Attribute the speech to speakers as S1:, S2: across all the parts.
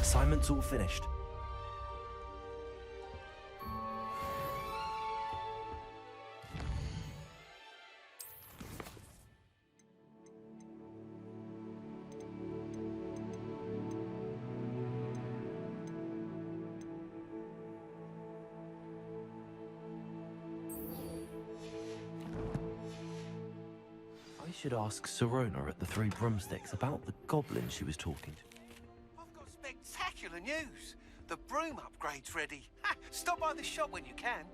S1: Assignment's all finished. I should ask Sirona at the Three Broomsticks about the goblin she was talking to.
S2: I've got spectacular news. The broom upgrade's ready. Ha! Stop by the shop when you can.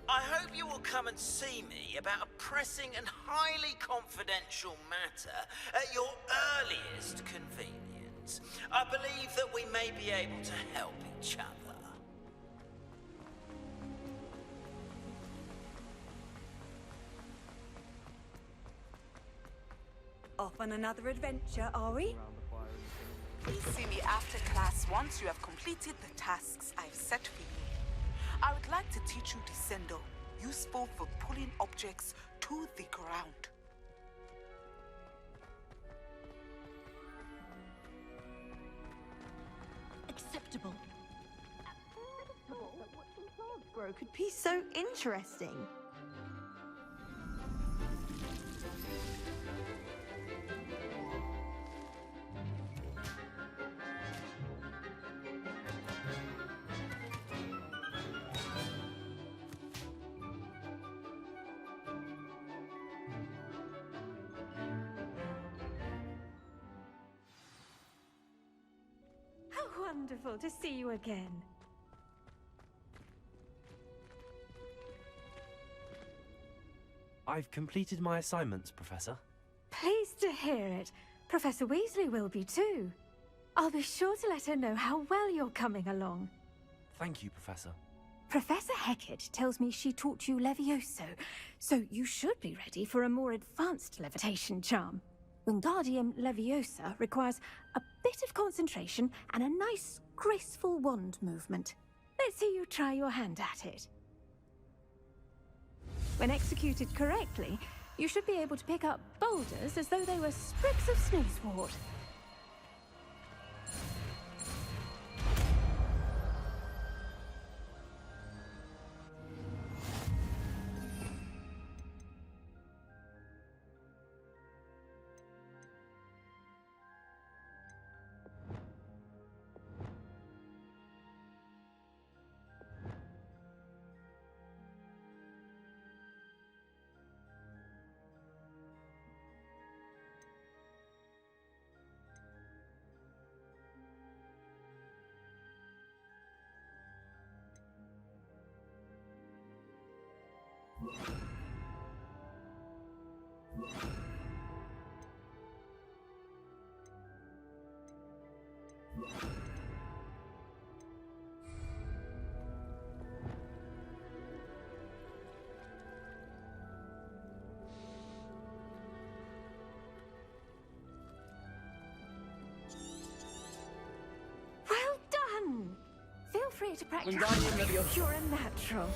S3: I hope you will come and see me about a pressing and highly confidential matter at your earliest convenience. I believe that we may be able to help each other.
S4: Off on another adventure, are we?
S5: Please see me after class once you have completed the tasks I've set for you. I would like to teach you Descendo, useful for pulling objects to the ground.
S4: Acceptable. That watching plants grow could be so interesting.
S6: How wonderful to see you again.
S1: I've completed my assignments, Professor.
S6: Pleased to hear it. Professor Weasley will be too. I'll be sure to let her know how well you're coming along.
S1: Thank you, Professor.
S6: Professor Hecat tells me she taught you Levioso, so you should be ready for a more advanced levitation charm. Wingardium Leviosa requires a bit of concentration and a nice, graceful wand movement. Let's see you try your hand at it. When executed correctly, you should be able to pick up boulders as though they were sprigs of sneezewort. Well done! Feel free to practice. You're a natural.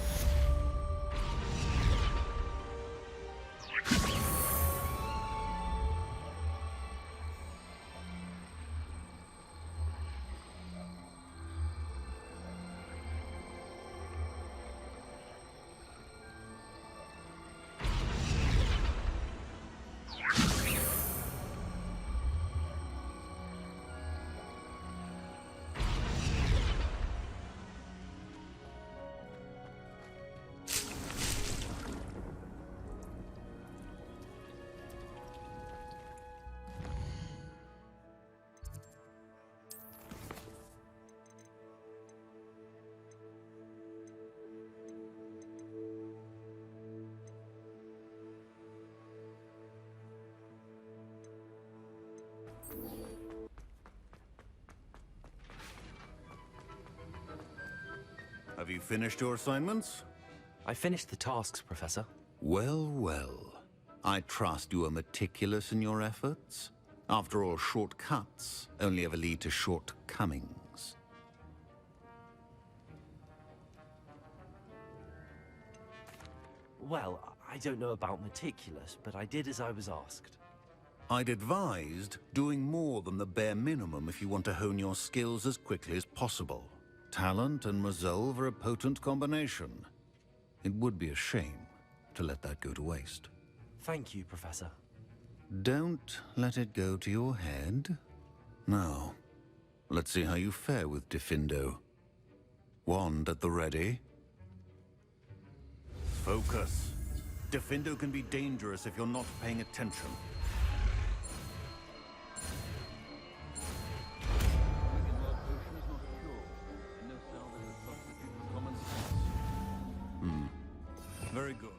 S7: Have you finished your assignments?
S1: I finished the tasks, Professor.
S7: Well, well. I trust you are meticulous in your efforts. After all, shortcuts only ever lead to shortcomings.
S1: Well, I don't know about meticulous, but I did as I was asked.
S7: I'd advised doing more than the bare minimum if you want to hone your skills as quickly as possible. Talent and resolve are a potent combination. It would be a shame to let that go to waste.
S1: Thank you, Professor.
S7: Don't let it go to your head. Now, let's see how you fare with Diffindo. Wand at the ready. Focus. Diffindo can be dangerous if you're not paying attention. Very good.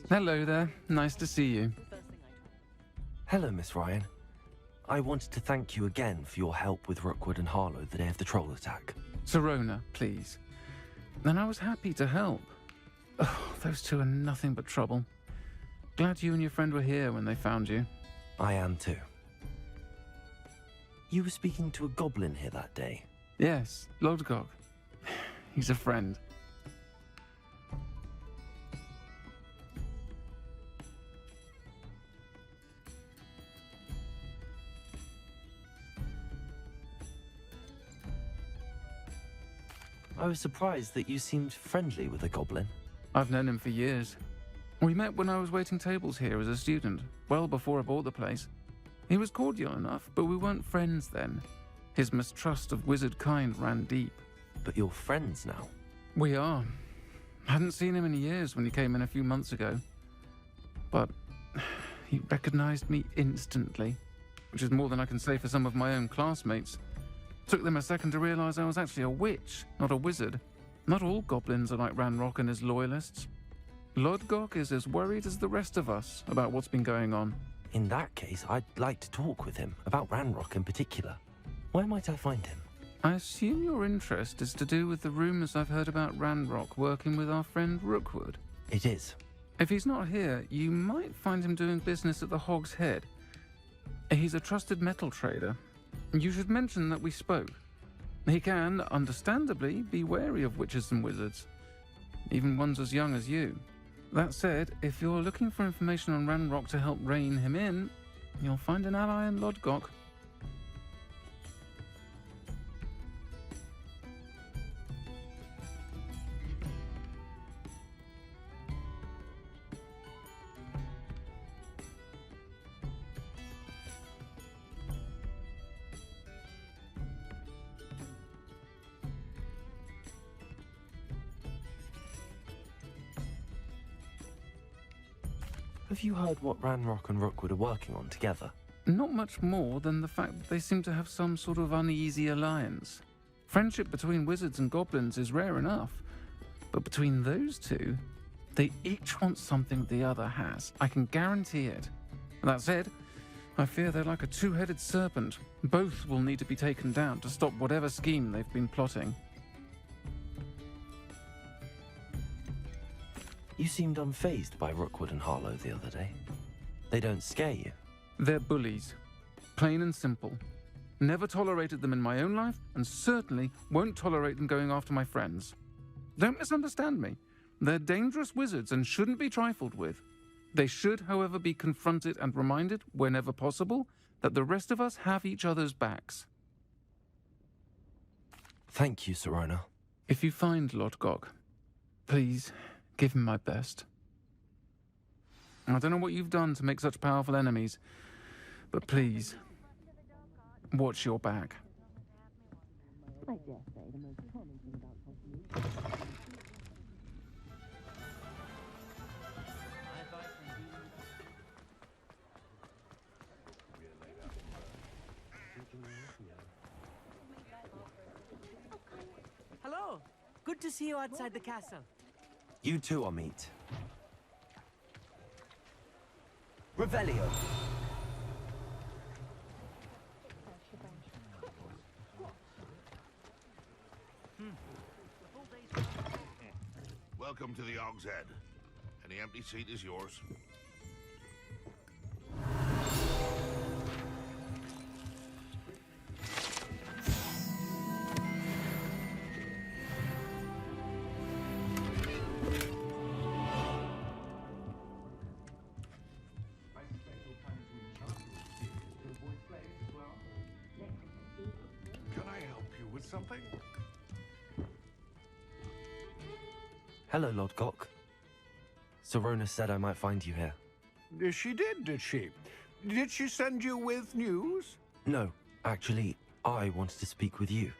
S8: Hello there. Nice to see you.
S1: Hello, Miss Ryan. I wanted to thank you again for your help with Rookwood and Harlow the day of the troll attack.
S8: Sirona, please. And I was happy to help. Oh, those two are nothing but trouble. Glad you and your friend were here when they found you.
S1: I am too. You were speaking to a goblin here that day.
S8: Yes, Lodgok. He's a friend.
S1: I was surprised that you seemed friendly with a goblin.
S8: I've known him for years. We met when I was waiting tables here as a student, well before I bought the place. He was cordial enough, but we weren't friends then. His mistrust of wizard kind ran deep.
S1: But you're friends now.
S8: We are. Hadn't seen him in years when he came in a few months ago. But he recognized me instantly, which is more than I can say for some of my own classmates. Took them a second to realize I was actually a witch, not a wizard. Not all goblins are like Ranrock and his loyalists. Lodgok is as worried as the rest of us about what's been going on.
S1: In that case, I'd like to talk with him, about Ranrock in particular. Where might I find him?
S8: I assume your interest is to do with the rumors I've heard about Ranrock working with our friend Rookwood.
S1: It is.
S8: If he's not here, you might find him doing business at the Hog's Head. He's a trusted metal trader. You should mention that we spoke. He can, understandably, be wary of witches and wizards, even ones as young as you. That said, if you're looking for information on Ranrock to help rein him in, you'll find an ally in Lodgok.
S1: Have you heard what Ranrock and Rookwood are working on together?
S8: Not much more than the fact that they seem to have some sort of uneasy alliance. Friendship between wizards and goblins is rare enough, but between those two, they each want something the other has. I can guarantee it. That said, I fear they're like a two-headed serpent. Both will need to be taken down to stop whatever scheme they've been plotting.
S1: You seemed unfazed by Rookwood and Harlow the other day. They don't scare you.
S8: They're bullies. Plain and simple. Never tolerated them in my own life, and certainly won't tolerate them going after my friends. Don't misunderstand me. They're dangerous wizards and shouldn't be trifled with. They should, however, be confronted and reminded, whenever possible, that the rest of us have each other's backs.
S1: Thank you, Sirona.
S8: If you find Lodgok, please give him my best. I don't know what you've done to make such powerful enemies, but please, watch your back.
S9: I dare say the most common thing about Cosmere. Good to see you outside the castle.
S1: You two are meet. Revelio.
S10: Welcome to the Og's Head. Any empty seat is yours.
S11: Can I help you with something?
S1: Hello, Lodgok. Sorona said I might find you here.
S11: She did she? Did she send you with news?
S1: No, actually, I wanted to speak with you.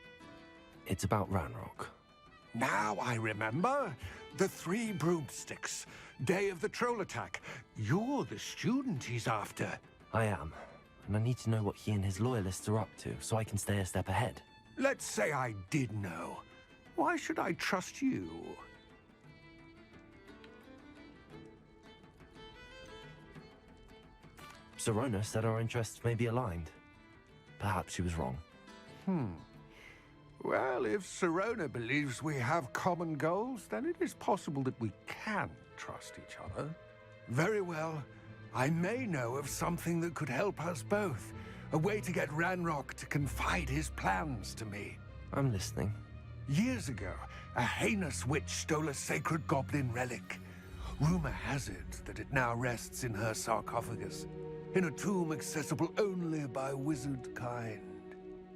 S1: It's about Ranrock.
S11: Now I remember. The 3 broomsticks. Day of the troll attack. You're the student he's after.
S1: I am, and I need to know what he and his loyalists are up to so I can stay a step ahead.
S11: Let's say I did know. Why should I trust you?
S1: Sorona said our interests may be aligned. Perhaps she was wrong.
S11: Well, if Sorona believes we have common goals, then it is possible that we can trust each other. Very well. I may know of something that could help us both. A way to get Ranrock to confide his plans to me.
S1: I'm listening.
S11: Years ago, a heinous witch stole a sacred goblin relic. Rumor has it that it now rests in her sarcophagus, in a tomb accessible only by wizard kind.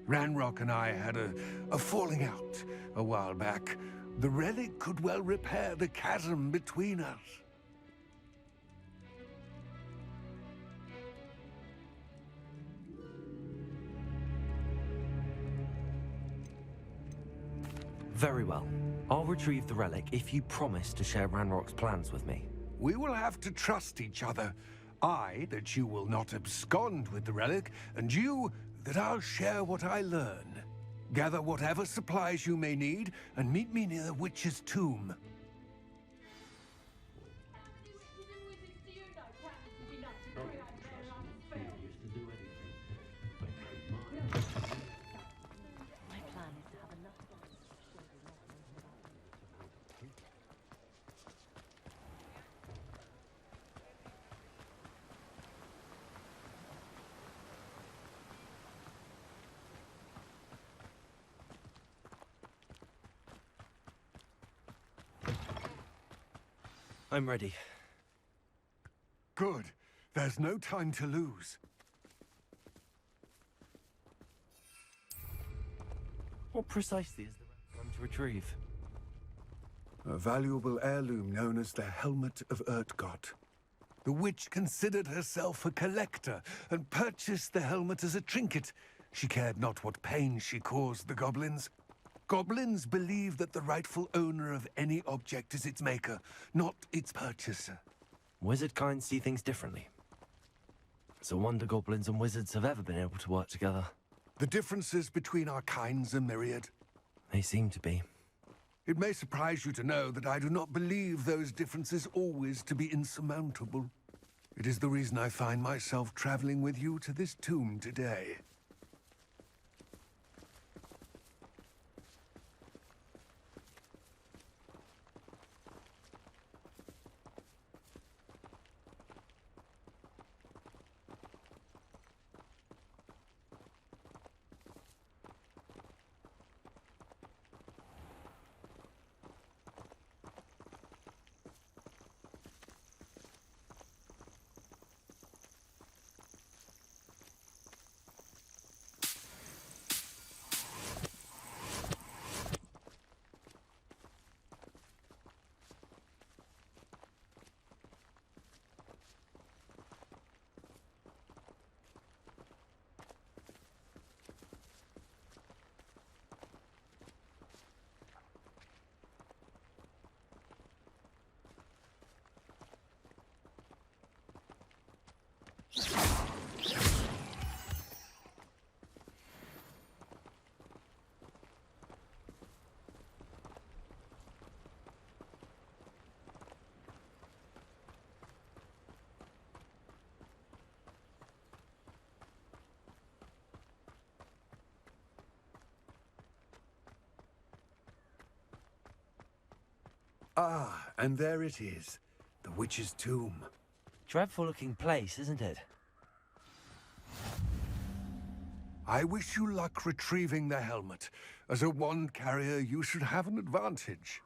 S11: Ranrock and I had a falling out a while back. The relic could well repair the chasm between us.
S1: Very well. I'll retrieve the relic if you promise to share Ranrock's plans with me.
S11: We will have to trust each other. I, that you will not abscond with the relic, and you, that I'll share what I learn. Gather whatever supplies you may need, and meet me near the witch's tomb.
S1: I'm ready.
S11: Good. There's no time to lose.
S1: What precisely is the relic I'm to retrieve?
S11: A valuable heirloom known as the Helmet of Urtgott. The witch considered herself a collector and purchased the helmet as a trinket. She cared not what pain she caused the goblins. Goblins believe that the rightful owner of any object is its maker, not its purchaser.
S1: Wizard kind see things differently. It's a wonder goblins and wizards have ever been able to work together.
S11: The differences between our kinds are myriad.
S1: They seem to be.
S11: It may surprise you to know that I do not believe those differences always to be insurmountable. It is the reason I find myself traveling with you to this tomb today. Ah, and there it is. The witch's tomb.
S1: Dreadful looking place, isn't it?
S11: I wish you luck retrieving the helmet. As a wand carrier, you should have an advantage.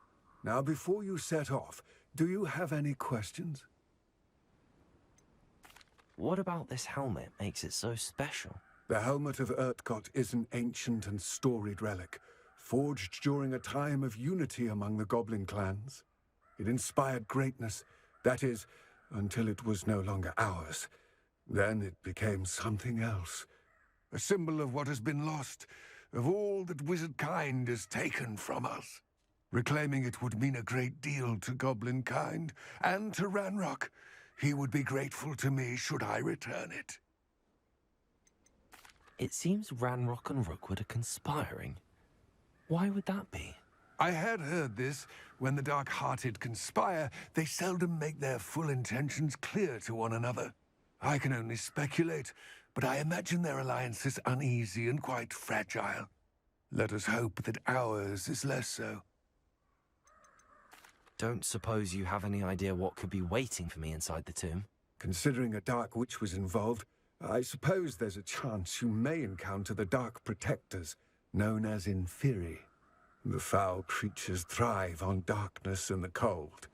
S11: Now, before you set off, do you have any questions?
S1: What about this helmet makes it so special?
S11: The helmet of Urtkot is an ancient and storied relic, forged during a time of unity among the goblin clans. It inspired greatness, that is, until it was no longer ours. Then it became something else. A symbol of what has been lost, of all that wizard kind has taken from us. Reclaiming it would mean a great deal to goblin kind, and to Ranrock. He would be grateful to me should I return it.
S1: It seems Ranrock and Rookwood are conspiring. Why would that be?
S11: I had heard this. When the dark-hearted conspire, they seldom make their full intentions clear to one another. I can only speculate, but I imagine their alliance is uneasy and quite fragile. Let us hope that ours is less so.
S1: Don't suppose you have any idea what could be waiting for me inside the tomb?
S11: Considering a dark witch was involved, I suppose there's a chance you may encounter the Dark Protectors, known as Inferi. The foul creatures thrive on darkness and the cold.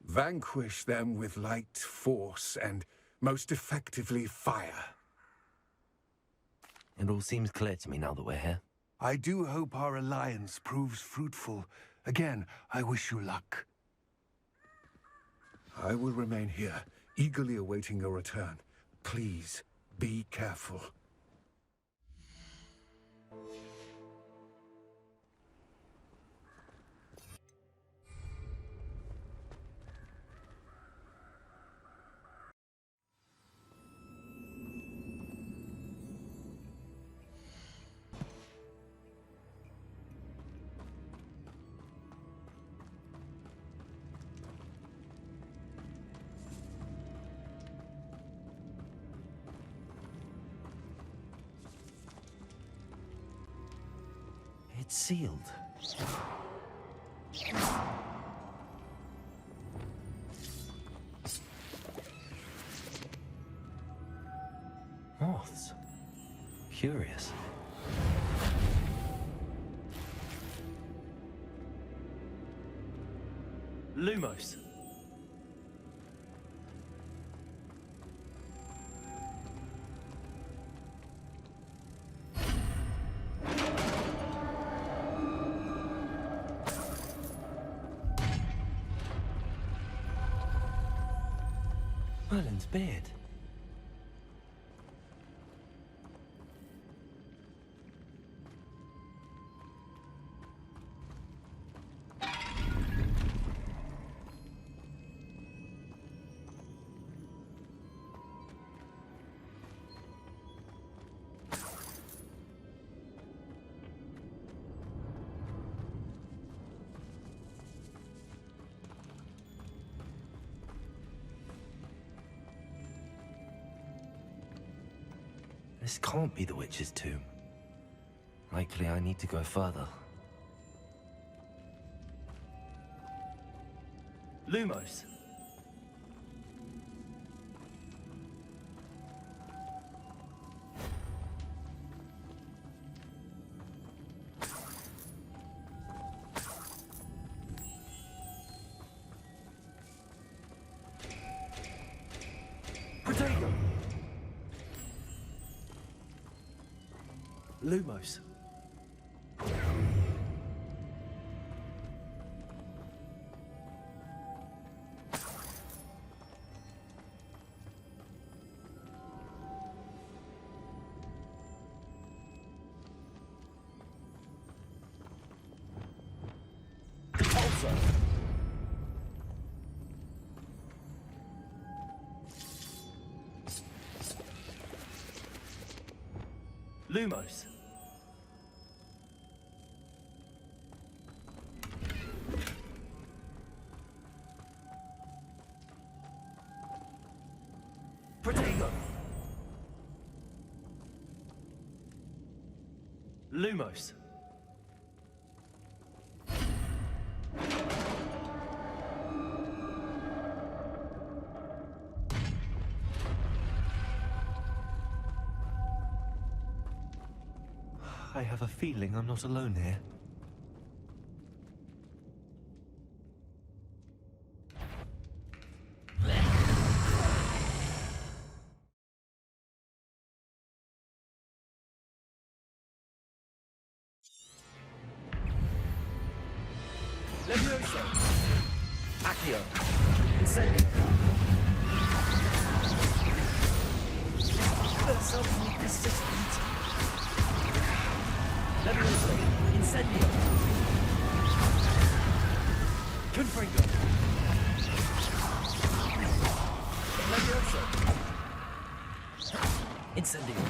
S11: Vanquish them with light, force, and most effectively fire.
S1: It all seems clear to me now that we're here.
S11: I do hope our alliance proves fruitful. Again, I wish you luck. I will remain here, eagerly awaiting your return. Please, be careful.
S1: It's sealed. Moths. Curious. Lumos. Merlin's beard. This can't be the witch's tomb. Likely I need to go further. Lumos. Potato. Lumos. Tulsa. Lumos. Protego. Lumos. I have a feeling I'm not alone here.
S12: Levioso! Accio! Incendio! Something persistent. Levioso! Incendio! Confringo! Levioso! Incendio!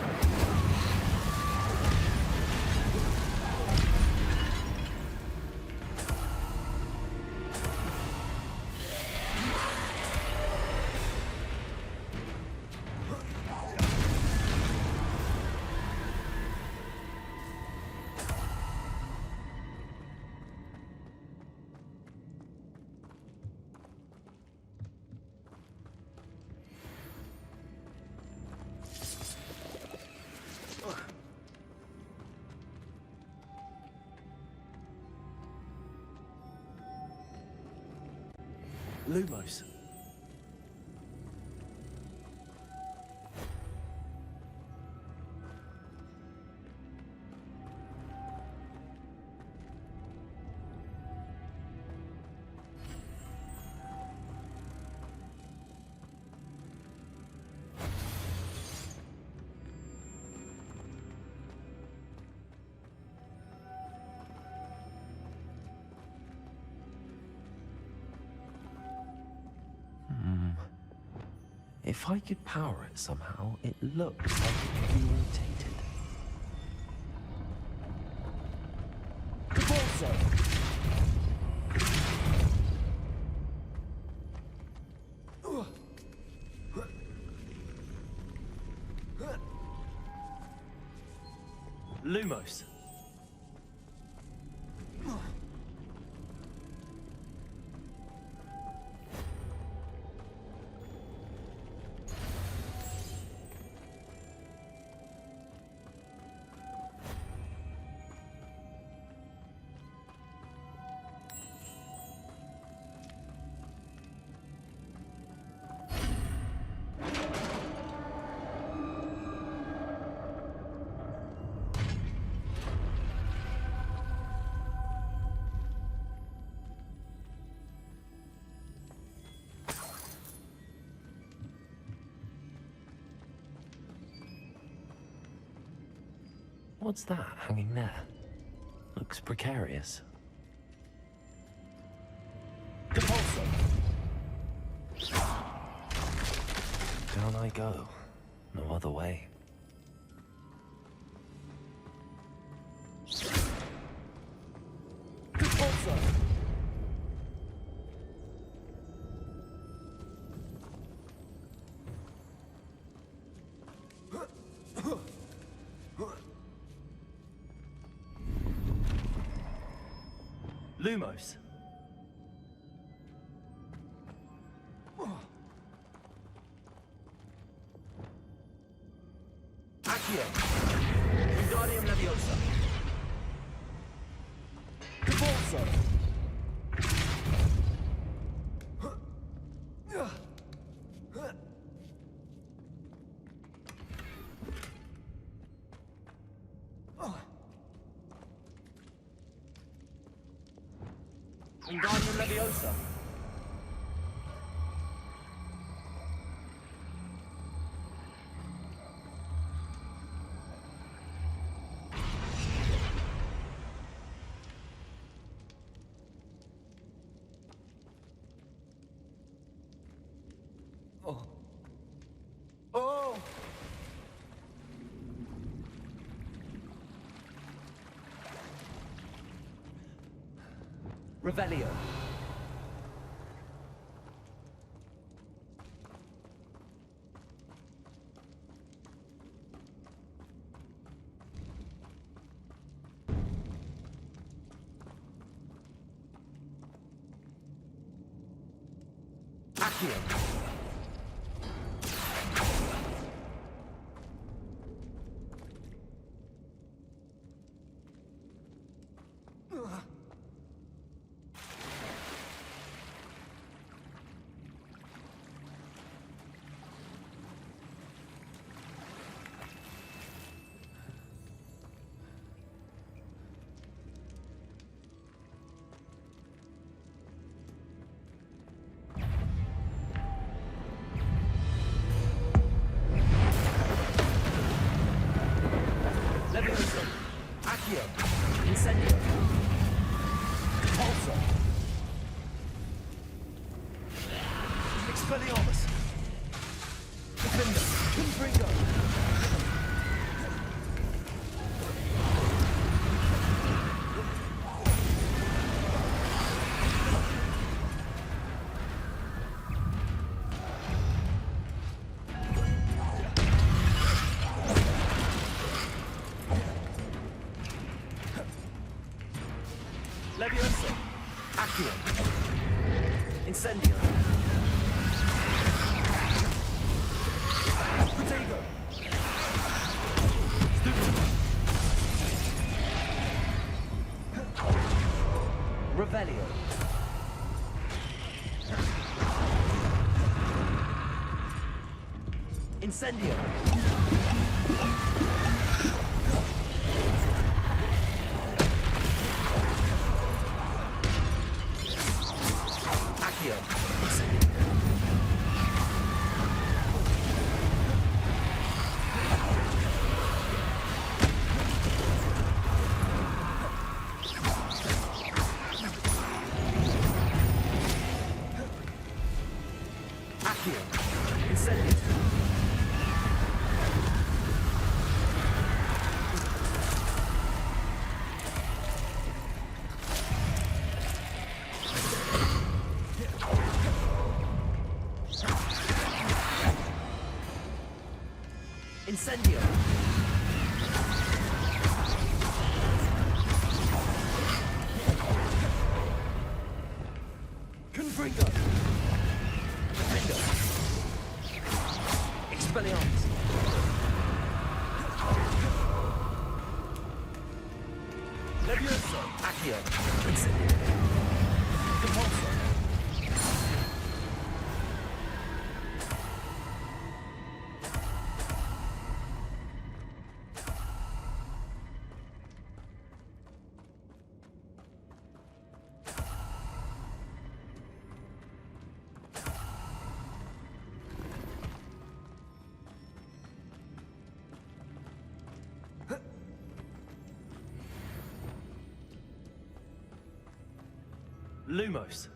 S1: Lumos. If I could power it somehow, it looks like it could be rotated.
S12: Capulso!
S1: Lumos. What's that hanging there? Looks precarious.
S12: Capulso!
S1: Down I go. No other way.
S12: Capulso!
S1: Lumos.
S12: Accio! Wingardium Leviosa! Capulso! Wingardium Leviosa! Oh. Oh! Revelio. Accio. Accio. Incendio. Repulsor. Expelliarmus. Defender. Confringo. Levioso. Accio. Incendio. Protego. Revelio. Incendio. Accio. Accio. Incendio. Incendio. Confringo. Defender. Expelliarmus. Levioso. Accio. Incendio. Repulsor. Lumos.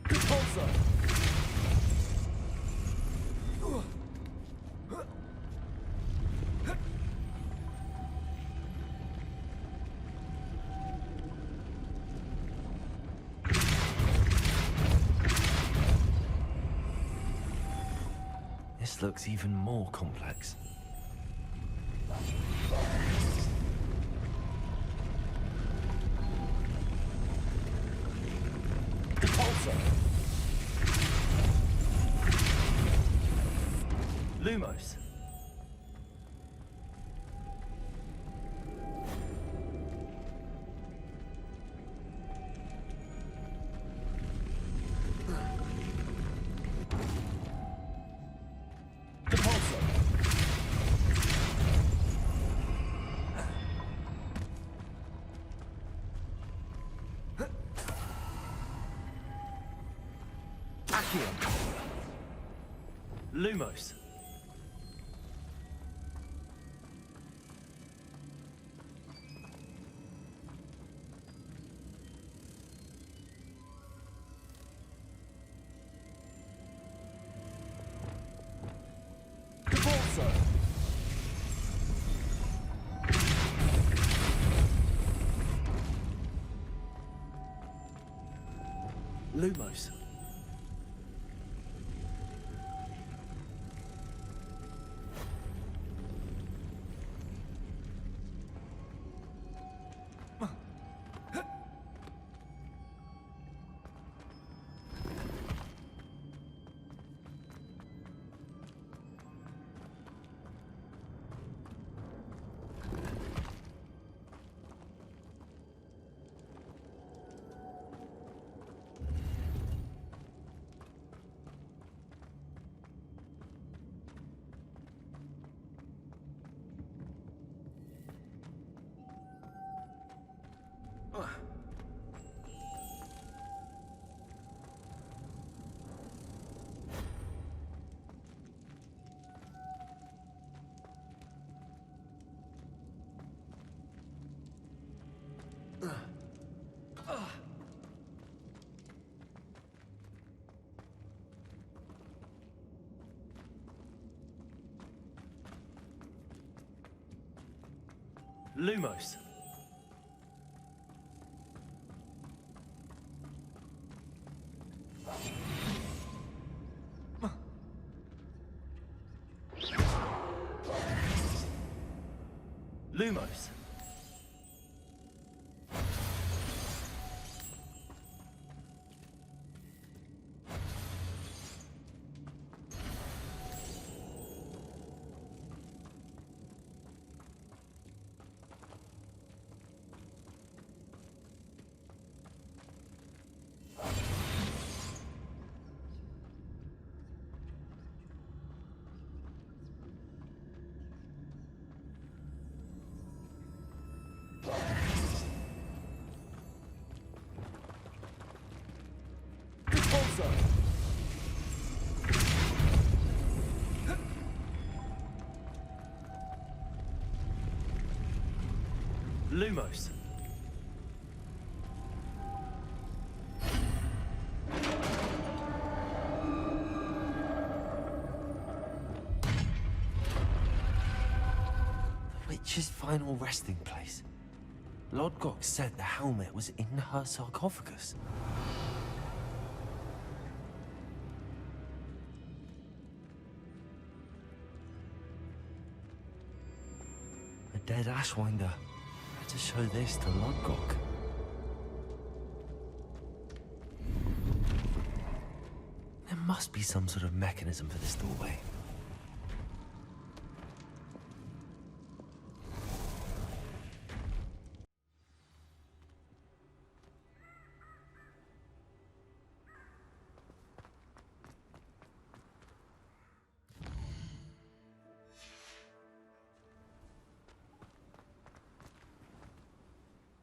S12: Repulsor.
S1: This looks even more complex.
S12: Repulsor. Lumos. Repulsor. Accio. Lumos. Repulsor. Lumos. Lumos. Lumos. Lumos.
S1: The witch's final resting place. Lodgok said the helmet was in her sarcophagus. A dead Ashwinder. To show this to Lodgok. There must be some sort of mechanism for this doorway.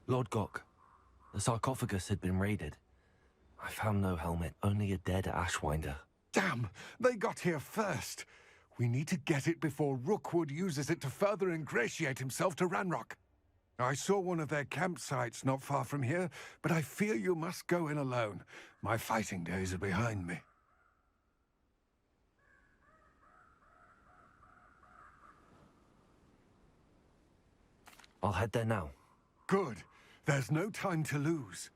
S1: Lodgok, the sarcophagus had been raided. I found no helmet, only a dead Ashwinder.
S11: Damn! They got here first. We need to get it before Rookwood uses it to further ingratiate himself to Ranrock. I saw one of their campsites not far from here, but I fear you must go in alone. My fighting days are behind me.
S1: I'll head there now.
S11: Good. There's no time to lose.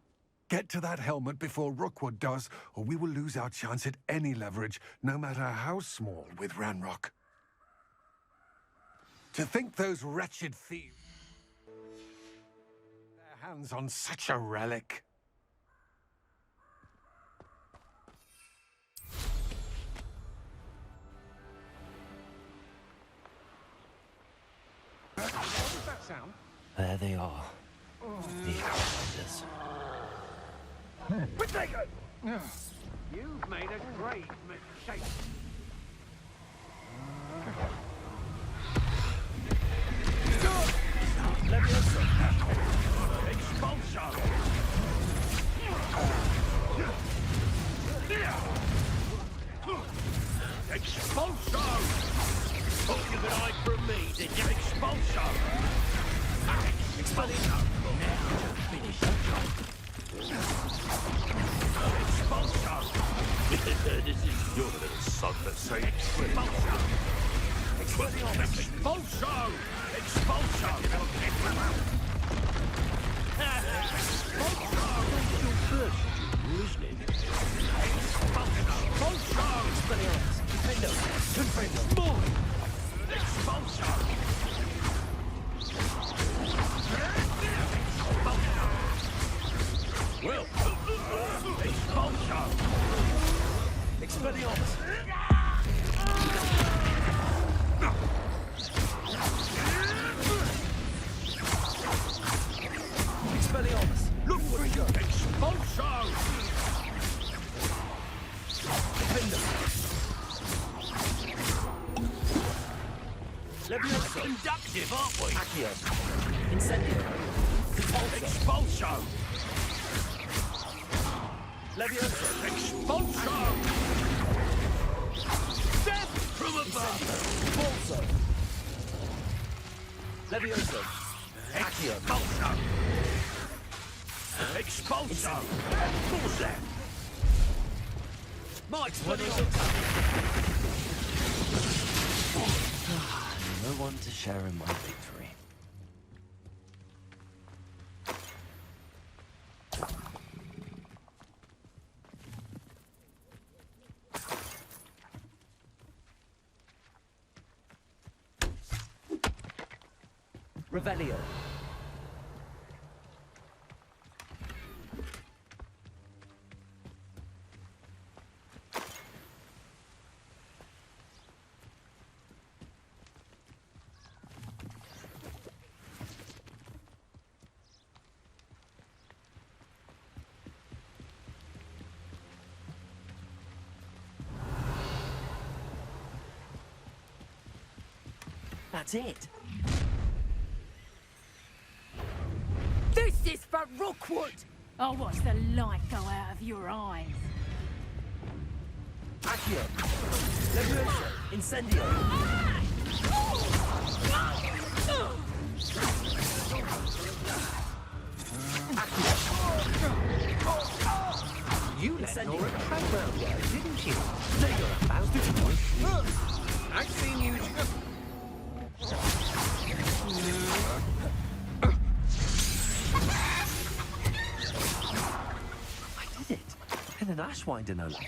S11: Get to that helmet before Rookwood does, or we will lose our chance at any leverage, no matter how small, with Ranrock. To think those wretched thieves... their hands on such a relic. What was that sound?
S1: There they are. The Ashwinders.
S11: Where'd they go? You've made a great mistake.
S12: Leviosa.
S10: Expulsion! Expulsion! Thought you could hide from me, did you? Expulsion! Expulsion! Now to finish the job. Expulsion! This is your little son that say expulsion! Expulsion! Expulsion! Well, expulsion!
S12: Expelliarmus! Expelliarmus! Look where we go!
S10: Expulsion!
S12: Defender! Leviosa!
S10: Conductive, aren't we?
S12: Accio! Incendio!
S10: Expulsion!
S12: Leviosa!
S10: Expulsion! Death from above!
S12: Balso! Leviosa! Accio!
S10: Expulsion! Expulsion! Force that! Mike's winning!
S1: No one to share in my victory.
S12: Revelio.
S1: That's it.
S13: This is for Rookwood! I'll watch the light go out of your eyes.
S12: Accio. Levioso. Incendio.
S2: You let
S12: Incendio.
S2: Nora track round there, didn't you? Now you're about to point. I've seen you just...
S1: I did it. In an Ashwinder, no less.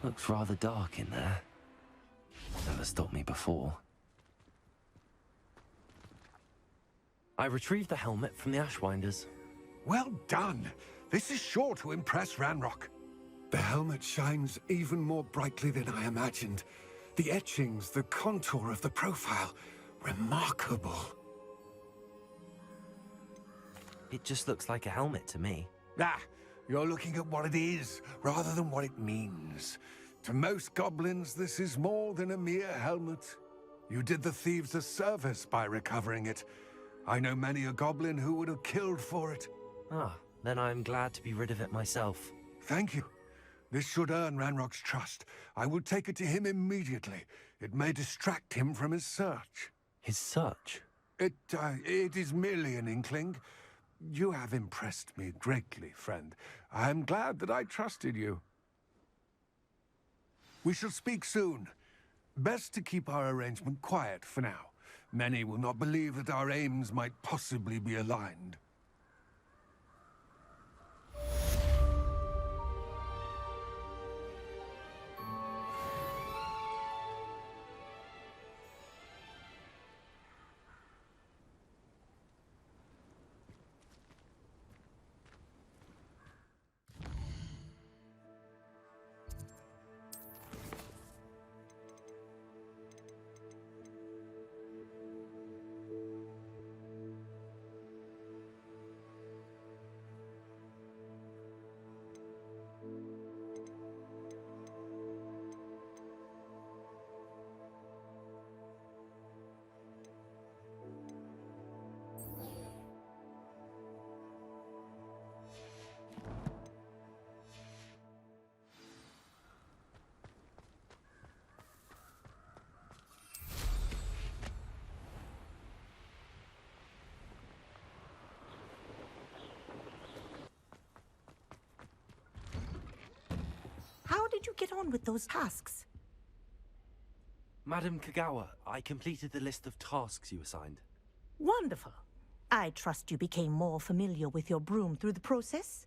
S1: Looks rather dark in there. Never stopped me before. I retrieved the helmet from the Ashwinders.
S11: Well done. This is sure to impress Ranrock. The helmet shines even more brightly than I imagined. The etchings, the contour of the profile, remarkable.
S1: It just looks like a helmet to me.
S11: Ah, you're looking at what it is, rather than what it means. To most goblins, this is more than a mere helmet. You did the thieves a service by recovering it. I know many a goblin who would have killed for it.
S1: Ah, then I'm glad to be rid of it myself.
S11: Thank you. This should earn Ranrock's trust. I will take it to him immediately. It may distract him from his search.
S1: His search?
S11: It is merely an inkling. You have impressed me greatly, friend. I am glad that I trusted you. We shall speak soon. Best to keep our arrangement quiet for now. Many will not believe that our aims might possibly be aligned.
S14: How did you get on with those tasks?
S1: Madam Kagawa, I completed the list of tasks you assigned.
S14: Wonderful. I trust you became more familiar with your broom through the process?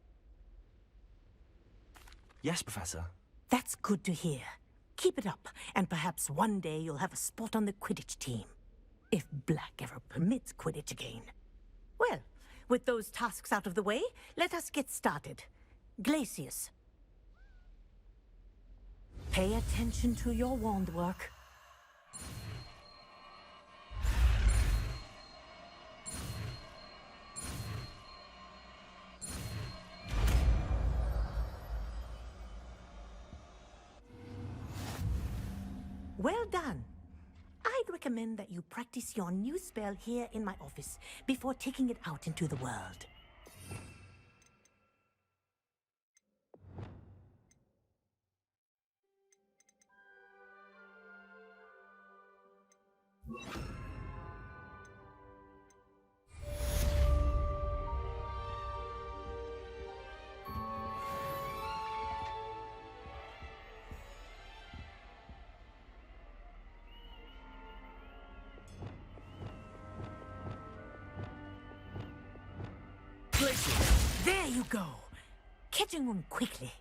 S1: Yes, Professor.
S14: That's good to hear. Keep it up, and perhaps one day you'll have a spot on the Quidditch team. If Black ever permits Quidditch again. Well, with those tasks out of the way, let us get started. Glacius. Pay attention to your wand work. Well done. I'd recommend that you practice your new spell here in my office before taking it out into the world.
S12: Retracing.
S14: There you go. Catching on quickly.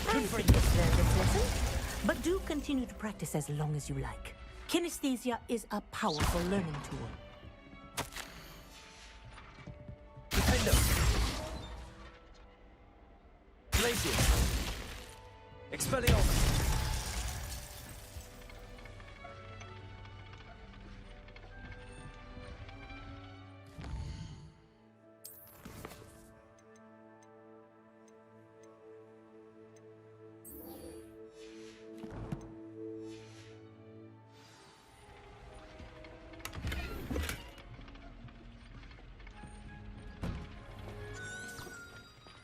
S14: I think you've learned this lesson, but do continue to practice as long as you like. Kinesthesia is a powerful learning tool.
S12: Defender. Glacius. Expelliarmus.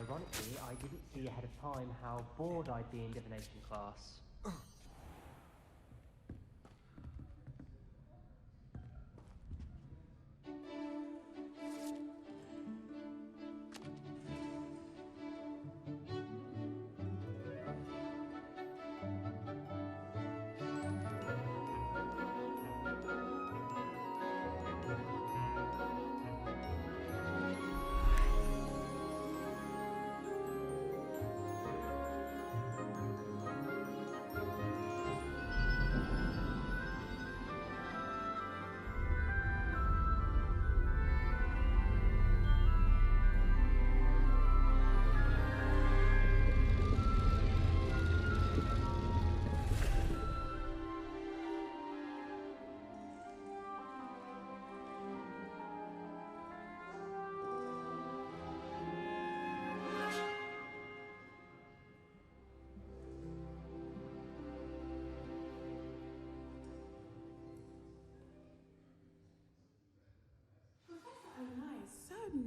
S9: Ironically, I didn't see ahead of time how bored I'd be in divination class.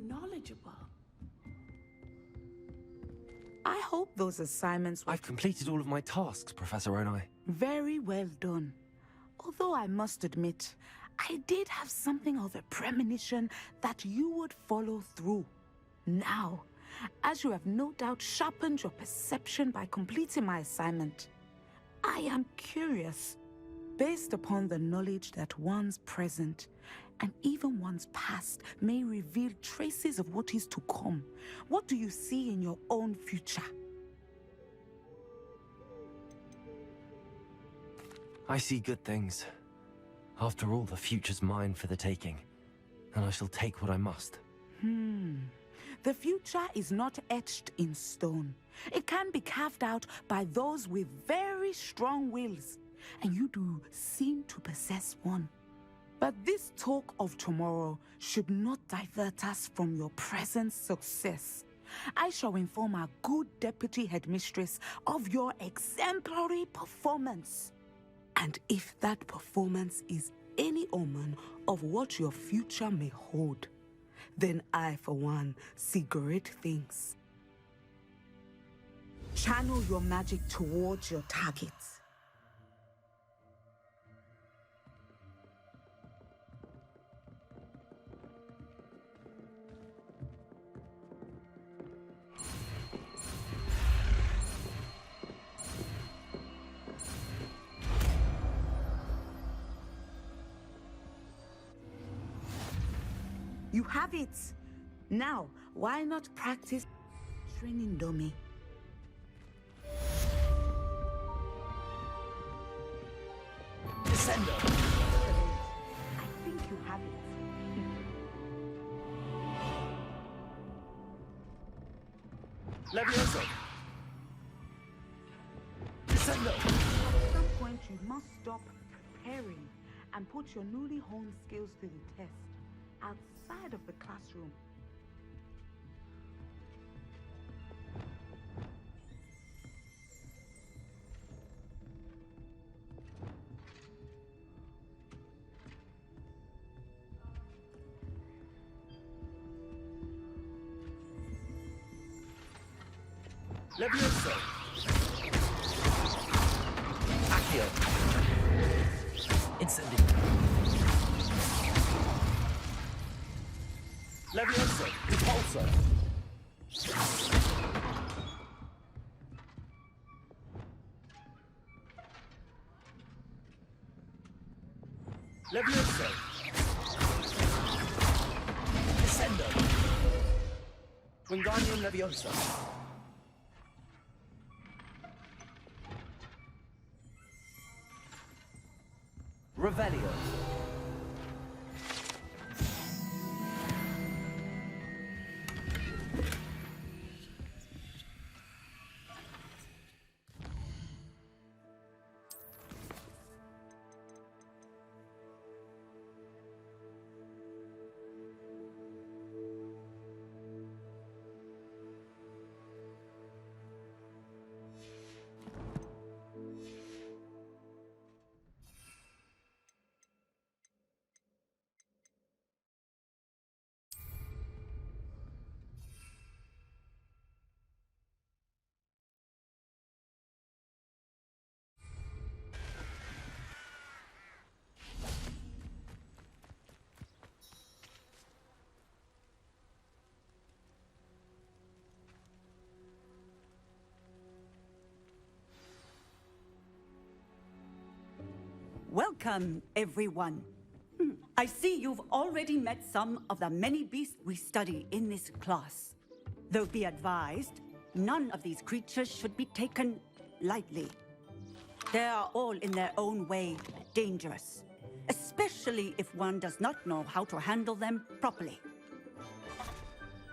S5: Knowledgeable. I hope those assignments were
S1: I've completed all of my tasks, Professor Onai.
S5: very well done. Although I must admit, I did have something of a premonition that you would follow through. Now, as you have no doubt sharpened your perception by completing my assignment, I am curious, based upon the knowledge that one's present and even one's past may reveal traces of what is to come. What do you see in your own future?
S1: I see good things. After all, the future's mine for the taking, and I shall take what I must.
S5: The future is not etched in stone. It can be carved out by those with very strong wills, and you do seem to possess one. But this talk of tomorrow should not divert us from your present success. I shall inform our good deputy headmistress of your exemplary performance. And if that performance is any omen of what your future may hold, then I, for one, see great things. Channel your magic towards your targets. You have it! Now, why not practice training dummy?
S12: Descender.
S5: I think you have it.
S12: Levioso. Descender.
S5: At some point, you must stop preparing and put your newly honed skills to the test outside of the classroom.
S12: Levioso. Accio. Incendio. Levioso. Repulsor. Levioso! Descendo! Wingardium Leviosa! Revelio!
S15: Welcome, everyone. I see you've already met some of the many beasts we study in this class. Though be advised, none of these creatures should be taken lightly. They are all in their own way dangerous, especially if one does not know how to handle them properly.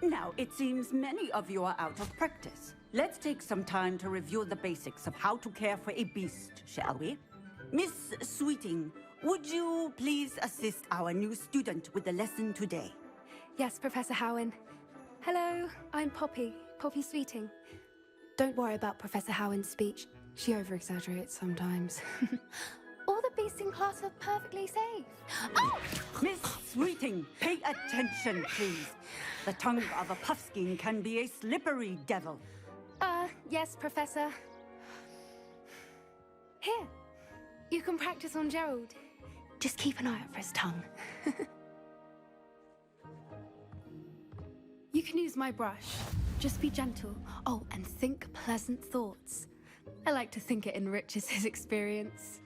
S15: Now, it seems many of you are out of practice. Let's take some time to review the basics of how to care for a beast, shall we? Miss Sweeting, would you please assist our new student with the lesson today?
S16: Yes, Professor Howen. Hello, I'm Poppy Sweeting. Don't worry about Professor Howen's speech. She over-exaggerates sometimes. All the beasts in class are perfectly safe.
S15: Oh! Miss Sweeting, pay attention, please. The tongue of a puffskein can be a slippery devil.
S16: Yes, Professor. Here. You can practice on Gerald. Just keep an eye out for his tongue. You can use my brush. Just be gentle. Oh, and think pleasant thoughts. I like to think it enriches his experience.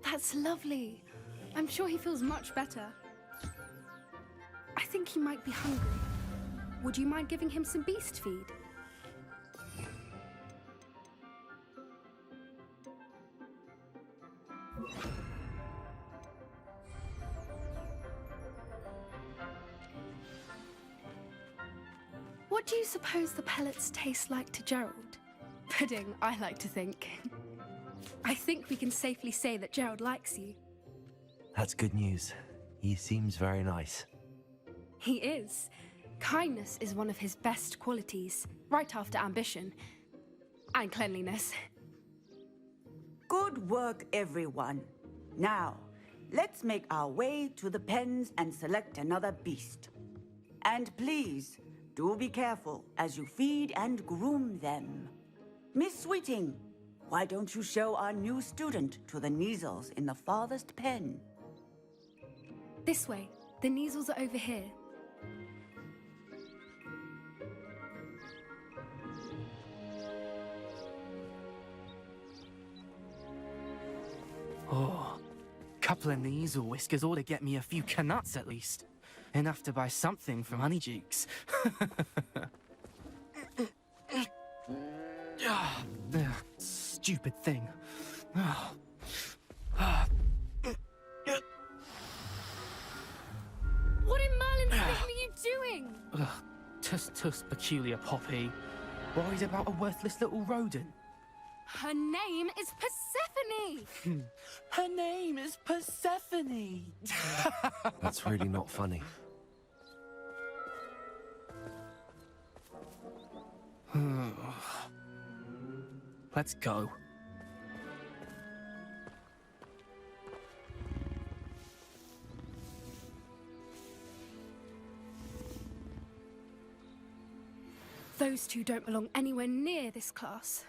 S16: That's lovely. I'm sure he feels much better. I think he might be hungry. Would you mind giving him some beast feed? What do you suppose the pellets taste like to Gerald? Pudding, I like to think. I think we can safely say that Gerald likes you.
S1: That's good news. He seems very nice.
S16: He is. Kindness is one of his best qualities, right after ambition. And cleanliness.
S15: Good work, everyone. Now, let's make our way to the pens and select another beast. And please, do be careful as you feed and groom them. Miss Sweeting, why don't you show our new student to the Neasels in the farthest pen?
S16: This way. The Neasels are over here.
S12: Oh, couple of Neasel whiskers ought to get me a few canuts at least. Enough to buy something from Honeydukes. Stupid thing.
S16: What in Merlin's name are you doing?
S12: Tuss, peculiar Poppy. Worried about a worthless little rodent?
S16: Her name is Persephone!
S12: Her name is Persephone!
S1: That's really not funny.
S12: Let's go.
S16: Those two don't belong anywhere near this class.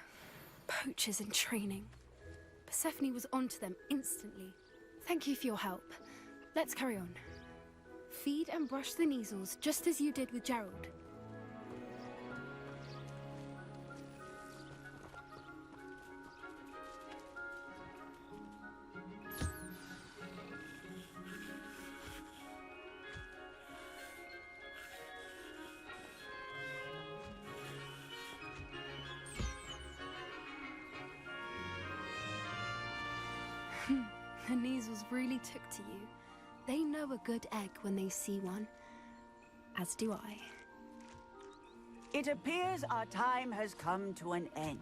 S16: Poachers in training. Persephone was onto them instantly. Thank you for your help. Let's carry on. Feed and brush the Neasels just as you did with Gerald. The Neasels really took to you. They know a good egg when they see one. As do I.
S15: It appears our time has come to an end.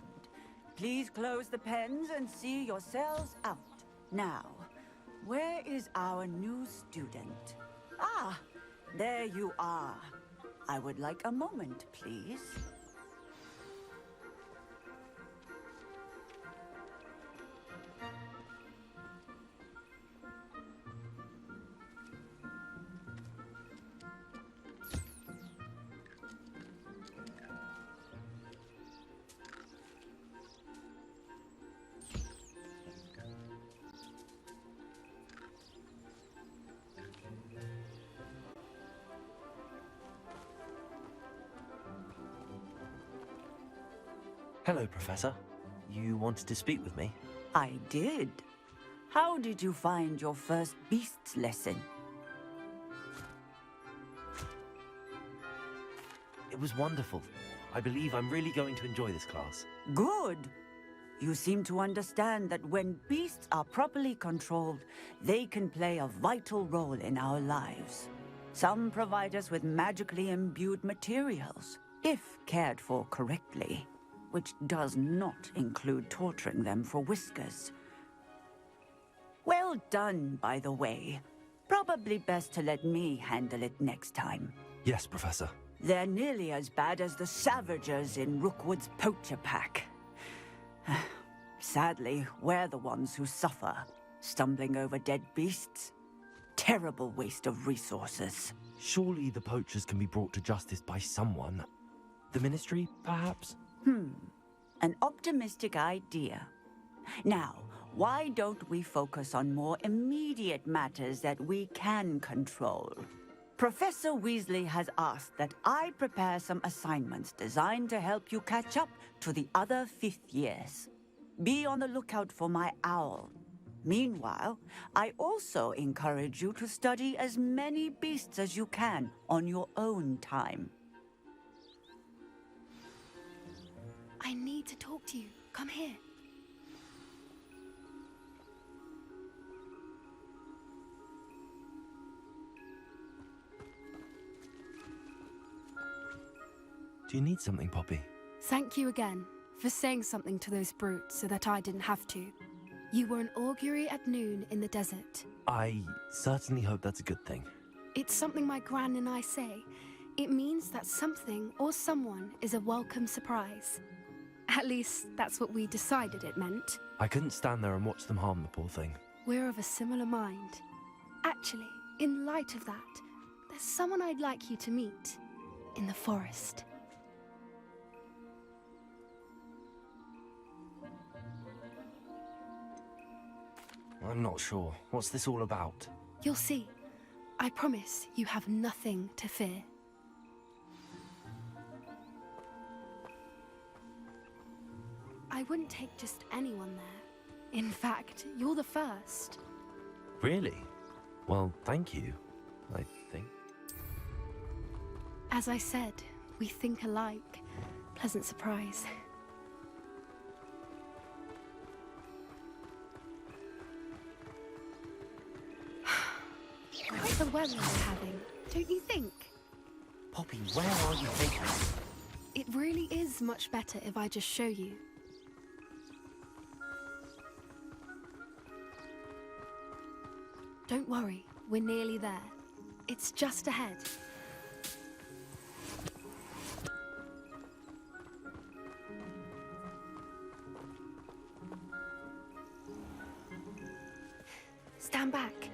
S15: Please close the pens and see yourselves out. Now, where is our new student? Ah, there you are. I would like a moment, please.
S1: Hello, Professor. You wanted to speak with me?
S15: I did. How did you find your first beasts lesson?
S1: It was wonderful. I believe I'm really going to enjoy this class.
S15: Good. You seem to understand that when beasts are properly controlled, they can play a vital role in our lives. Some provide us with magically imbued materials, if cared for correctly, which does not include torturing them for whiskers. Well done, by the way. Probably best to let me handle it next time.
S1: Yes, Professor.
S15: They're nearly as bad as the Savagers in Rookwood's poacher pack. Sadly, we're the ones who suffer, stumbling over dead beasts. Terrible waste of resources.
S1: Surely the poachers can be brought to justice by someone. The Ministry, perhaps?
S15: An optimistic idea. Now, why don't we focus on more immediate matters that we can control? Professor Weasley has asked that I prepare some assignments designed to help you catch up to the other fifth years. Be on the lookout for my owl. Meanwhile, I also encourage you to study as many beasts as you can on your own time.
S16: I need to talk to you. Come here.
S1: Do you need something, Poppy?
S16: Thank you again for saying something to those brutes so that I didn't have to. You were an augury at noon in the desert.
S1: I certainly hope that's a good thing.
S16: It's something my gran and I say. It means that something or someone is a welcome surprise. At least, that's what we decided it meant.
S1: I couldn't stand there and watch them harm the poor thing.
S16: We're of a similar mind. Actually, in light of that, there's someone I'd like you to meet. In the forest.
S1: I'm not sure. What's this all about?
S16: You'll see. I promise you have nothing to fear. I wouldn't take just anyone there. In fact, you're the first.
S1: Really? Well, thank you, I think.
S16: As I said, we think alike. Pleasant surprise. Quite the weather we're having, don't you think?
S1: Poppy, where are you taking us?
S16: It really is much better if I just show you. Don't worry, we're nearly there. It's just ahead. Stand back.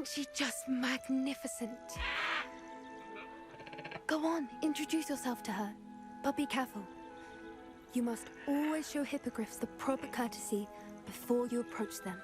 S16: Isn't she just magnificent? Go on, introduce yourself to her. But be careful. You must always show hippogriffs the proper courtesy before you approach them.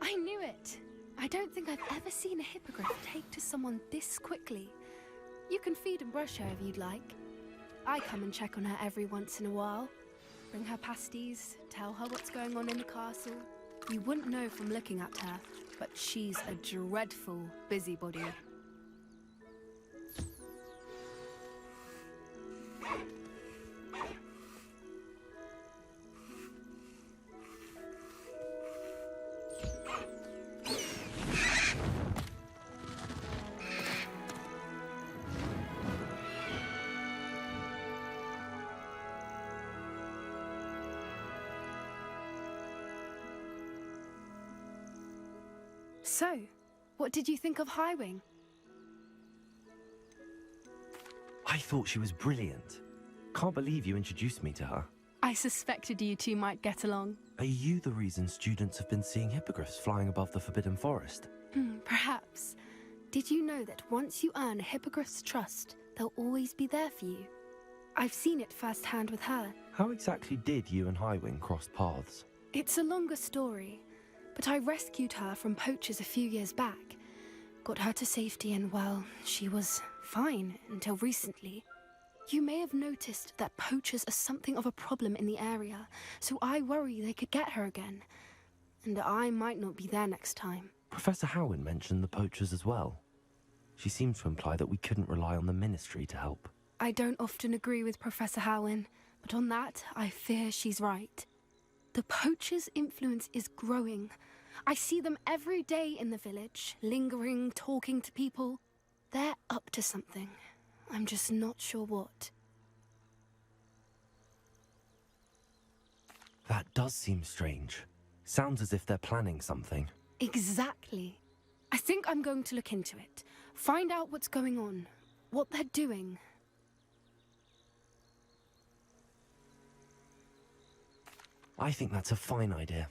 S16: I knew it! I don't think I've ever seen a hippogriff take to someone this quickly. You can feed and brush her if you'd like. I come and check on her every once in a while. Bring her pasties, tell her what's going on in the castle. You wouldn't know from looking at her, but she's a dreadful busybody. So, what did you think of Highwing?
S1: I thought she was brilliant. Can't believe you introduced me to her.
S16: I suspected you two might get along.
S1: Are you the reason students have been seeing hippogriffs flying above the Forbidden Forest?
S16: Perhaps. Did you know that once you earn a hippogriff's trust, they'll always be there for you? I've seen it firsthand with her.
S1: How exactly did you and Highwing cross paths?
S16: It's a longer story, but I rescued her from poachers a few years back. Got her to safety and, well, she was fine until recently. You may have noticed that poachers are something of a problem in the area, so I worry they could get her again. And I might not be there next time.
S1: Professor Howin mentioned the poachers as well. She seemed to imply that we couldn't rely on the Ministry to help.
S16: I don't often agree with Professor Howin, but on that, I fear she's right. The poachers' influence is growing. I see them every day in the village, lingering, talking to people. They're up to something. I'm just not sure what.
S1: That does seem strange. Sounds as if they're planning something.
S16: Exactly. I think I'm going to look into it. Find out what's going on, what they're doing.
S1: I think that's a fine idea.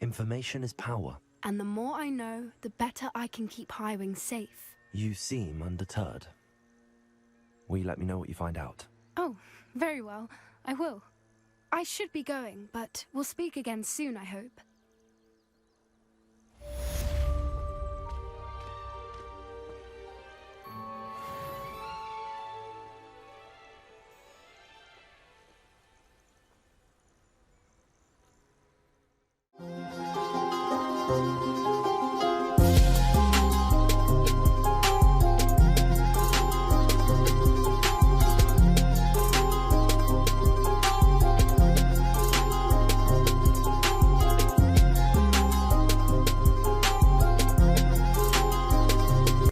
S1: Information is power.
S16: And the more I know, the better I can keep Highwing safe.
S1: You seem undeterred. Will you let me know what you find out?
S16: Oh, very well. I will. I should be going, but we'll speak again soon, I hope.